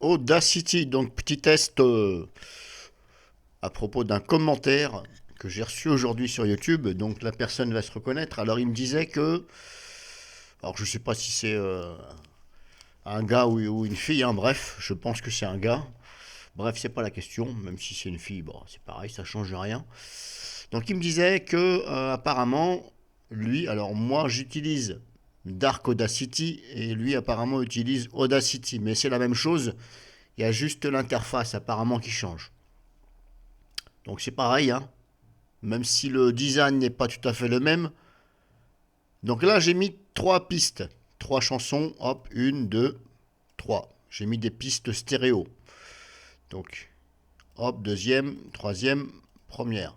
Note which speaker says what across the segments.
Speaker 1: Audacity, donc petit test à propos d'un commentaire que j'ai reçu aujourd'hui sur YouTube. Donc la personne va se reconnaître. Alors il me disait que, alors je sais pas si c'est un gars ou une fille, hein, bref, je pense que c'est un gars. Bref, c'est pas la question, même si c'est une fille, bon, c'est pareil, ça change rien. Donc il me disait que apparemment, lui, alors moi j'utilise Dark Audacity et lui apparemment utilise Audacity, mais c'est la même chose. Il y a juste l'interface apparemment qui change. Donc c'est pareil, hein. Même si le design n'est pas tout à fait le même. Donc là j'ai mis trois pistes, trois chansons, hop, une, deux, trois. J'ai mis des pistes stéréo. Donc hop, deuxième, troisième, première.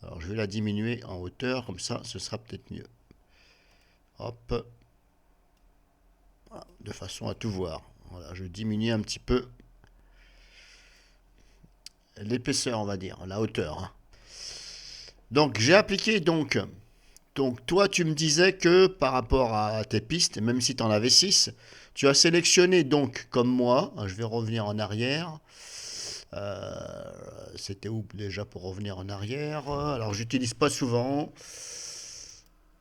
Speaker 1: Alors je vais la diminuer en hauteur, comme ça ce sera peut-être mieux. Hop, de façon à tout voir. Voilà, je diminue un petit peu l'épaisseur, on va dire, la hauteur, hein. Donc j'ai appliqué donc toi tu me disais que par rapport à tes pistes, même si tu en avais 6, tu as sélectionné donc comme moi, je vais revenir en arrière. C'était où déjà pour revenir en arrière? Alors j'utilise pas souvent.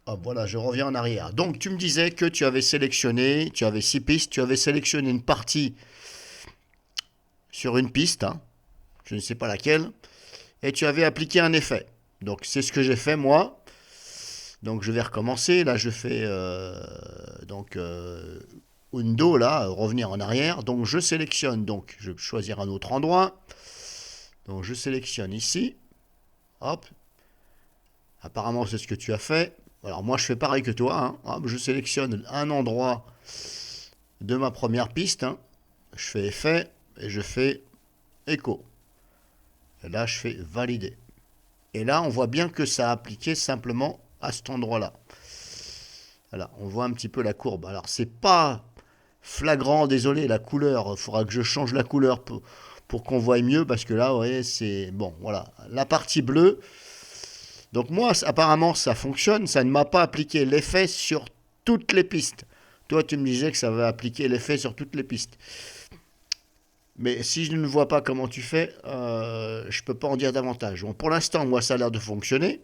Speaker 1: Ah, voilà, je reviens en arrière. Donc tu me disais que tu avais sélectionné, tu avais 6 pistes, tu avais sélectionné une partie sur une piste, hein, je ne sais pas laquelle, et tu avais appliqué un effet. Donc c'est ce que j'ai fait moi. Donc je vais recommencer. Là je fais Undo, là, revenir en arrière. Donc je sélectionne, donc je vais choisir un autre endroit. Donc je sélectionne ici. Hop. Apparemment c'est ce que tu as fait. Alors moi je fais pareil que toi, hein. Hop, je sélectionne un endroit de ma première piste, hein. Je fais effet et je fais écho. Et là je fais valider. Et là on voit bien que ça a appliqué simplement à cet endroit-là. Voilà, on voit un petit peu la courbe. Alors c'est pas flagrant, désolé, la couleur, il faudra que je change la couleur pour qu'on voie mieux, parce que là, vous voyez, c'est... Bon, voilà, la partie bleue. Donc moi, apparemment, ça fonctionne, ça ne m'a pas appliqué l'effet sur toutes les pistes. Toi, tu me disais que ça va appliquer l'effet sur toutes les pistes. Mais si je ne vois pas comment tu fais, je ne peux pas en dire davantage. Bon, pour l'instant, moi, ça a l'air de fonctionner.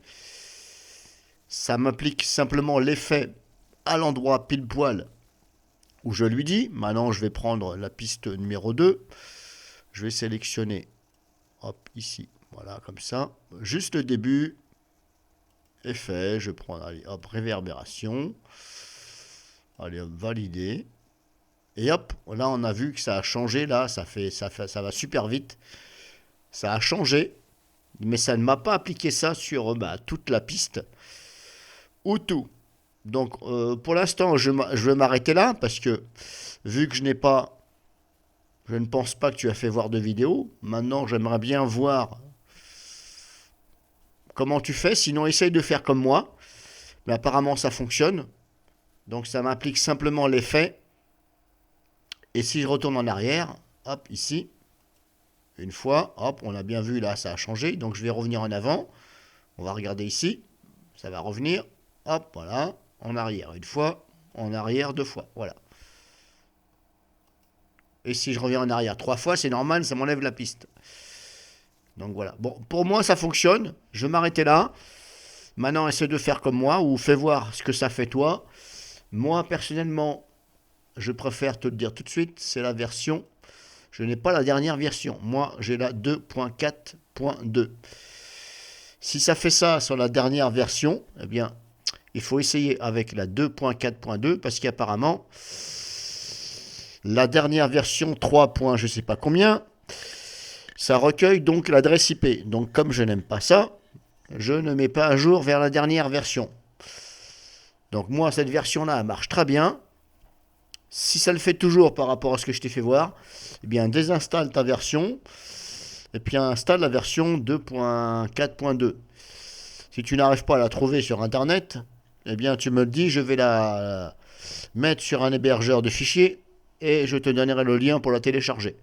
Speaker 1: Ça m'applique simplement l'effet à l'endroit pile poil où je lui dis. Maintenant, je vais prendre la piste numéro 2. Je vais sélectionner, hop, ici, voilà, comme ça. Juste le début, effet, je prends, allez, hop, réverbération. Allez, hop, valider. Et hop, là, on a vu que ça a changé, là, ça va super vite. Ça a changé, mais ça ne m'a pas appliqué ça sur toute la piste ou tout. Donc, pour l'instant, je vais m'arrêter là, parce que vu que je ne pense pas que tu as fait voir de vidéo. Maintenant, j'aimerais bien voir comment tu fais. Sinon, essaye de faire comme moi. Mais apparemment, ça fonctionne. Donc, ça m'applique simplement l'effet. Et si je retourne en arrière, hop, ici, une fois, hop, on a bien vu là, ça a changé. Donc, je vais revenir en avant. On va regarder ici. Ça va revenir. Hop, voilà, en arrière. Une fois, en arrière, deux fois. Voilà. Et si je reviens en arrière trois fois, c'est normal, ça m'enlève la piste. Donc voilà. Bon, pour moi, ça fonctionne. Je vais m'arrêter là. Maintenant, essaie de faire comme moi ou fais voir ce que ça fait toi. Moi, personnellement, je préfère te le dire tout de suite, c'est la version. Je n'ai pas la dernière version. Moi, j'ai la 2.4.2. Si ça fait ça sur la dernière version, eh bien, il faut essayer avec la 2.4.2 parce qu'apparemment, la dernière version 3. Je sais pas combien, ça recueille donc l'adresse IP. Donc comme je n'aime pas ça, je ne mets pas à jour vers la dernière version. Donc moi, cette version-là, elle marche très bien. Si ça le fait toujours par rapport à ce que je t'ai fait voir, eh bien désinstalle ta version et puis installe la version 2.4.2. Si tu n'arrives pas à la trouver sur Internet, eh bien tu me le dis, je vais la mettre sur un hébergeur de fichiers et je te donnerai le lien pour la télécharger.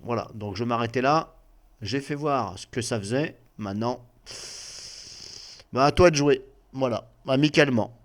Speaker 1: Voilà, donc je m'arrêtais là. J'ai fait voir ce que ça faisait. Maintenant, à toi de jouer. Voilà, amicalement.